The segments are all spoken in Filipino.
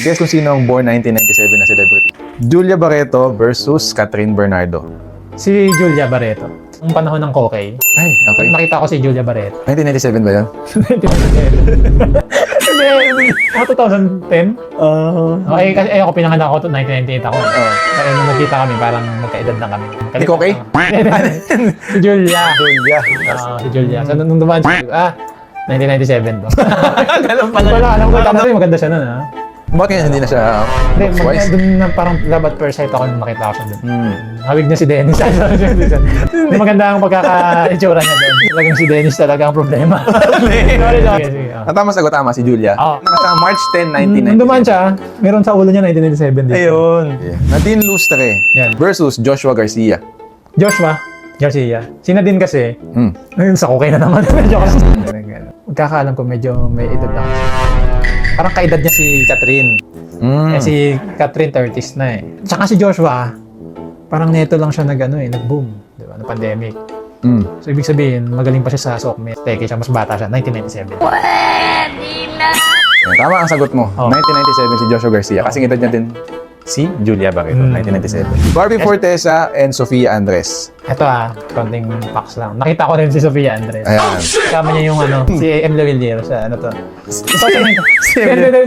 Guess kung sino ang born 1997 na celebrity. Julia Barreto versus Catherine Bernardo. Si Julia Barreto. Ang panahon ng Kokey. Ay, okay. Nakita ko si Julia Barreto. 1997 ba yun? Hindi, ako 2010. Okay, kasi ako pinanganak ako 1998 ako. Kaya nung nagkita kami, parang magkaedad na kami. Ni Kokey? Si Julia. Julia. Si Julia. So, nung dumaan, 1997 to. Ganun Wala, alam ko, tama rin, maganda siya nun, ha? Bakit kaya hindi na siya Hindi, twice? doon na parang love at first sight ako nung nakita ko siya doon. Hawig niya si Dennis. Hindi maganda ang pagkaka-itsura niya doon. Talagang si Dennis talaga ang problema. Sorry. Ang tama sagot, tama, si Julia. Oo. Nasa March 10, Nung dumaan 1997. siya, meron sa ulo niya 1997 din. Ayun. Nadine Lustre Yan. versus Joshua Garcia. Joshua Garcia. Si Nadine kasi, Hmm. ayun sa Kokey na naman. Medyo magkakaalam ko medyo may edad na. Parang kaedad niya si Catherine. Mm. Si Catherine 30s na eh. Tsaka si Joshua, parang neto lang siya nag-boom. Di ba? Na pandemic. Mm. So, ibig sabihin, magaling pa siya sa Sokme. Teke siya, mas bata siya. 1997. Yan, tama ang sagot mo. Oh. 1997 si Joshua Garcia. Kasing edad niya din si Julia Barreto, 1997. Barbie Fortesa and Sofia Andres. Ito konting facts lang. Nakita ko rin si Sofia Andres. Ayan. Kasama niya yung si M. Lavilier sa ano to.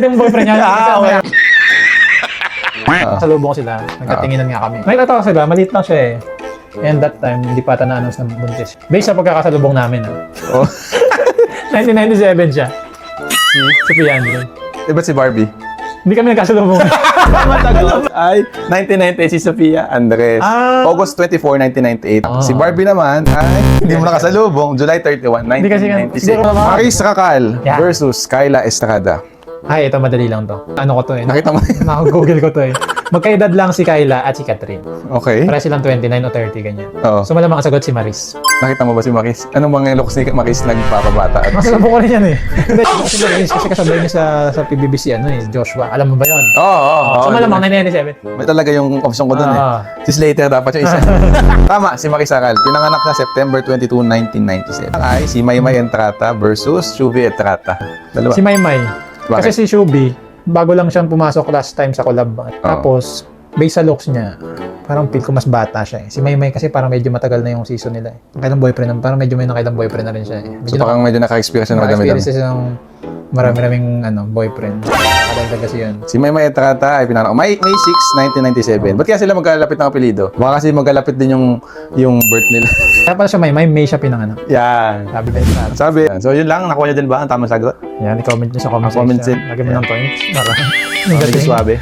Yung boyfriend niya. Okay. Sa lubong sila. Nagkatinginan nga kami. Nakita ko sila, maliit lang siya eh. And that time, hindi pa ata na-announce na buntis. Based sa pagkakasalubong namin. Oh. 1997 siya. Si Sofia Andres. Diba si Barbie? Hindi kami nagkasalubong. Matagal. Ay, 1998 si Sofia Andres. August 24, 1998. Si Barbie naman ay hindi mo nakasalubong. July 31, Hindi kasi 1996. Maris Racal Yeah. versus Kyla Estrada. Ay, ito madali lang to. Ano ko to eh. Nakita mo? Naka-google ko to eh. Magkaedad lang si Kyla at si Catherine. Okay. Para silang 29 o 30, ganyan. Oo. So malamang ang sagot si Maris. Nakita mo ba si Maris? Anong mga looks ni Maris nagpapabata? Masalabo ko rin yan eh. Hindi, si Maris kasi kasabay niya sa PBBC Joshua. Alam mo ba yun? Oo. So malamang 1997. May talaga yung option ko dun eh. Ah. Si Slater dapat yung isa. Tama, si Maris Racal. Pinanganak sa September 22, 1997. Ay, si Maymay Entrata versus Shuvi Entrata. Dalawa. Si Maymay. Bakit? Kasi si Shubi, bago lang siyang pumasok last time sa collab. Tapos, based sa looks niya, parang feel ko mas bata siya eh. Si Maymay kasi parang medyo matagal na yung season nila eh. Nakailang boyfriend, parang medyo may nakailang boyfriend na rin siya eh. So parang medyo naka-experience na madami-dami. experiences ng marami-raming boyfriend. Kadagdag kasi yun. Si Maymay Entrata ay pinanganak May 6, 1997. Ba't kaya sila magkalapit ng apelido? Baka kasi magkalapit din yung birth nila. Kaya pala siya May siya pinanganak. Yan. Sabi ba yun? Sabi. So yun lang, nakuha niyo din ba ang tamang sagot? Yan, i-comment nyo sa comment Comment section. section. Lagyan mo ng points. Para Medyo suwabe.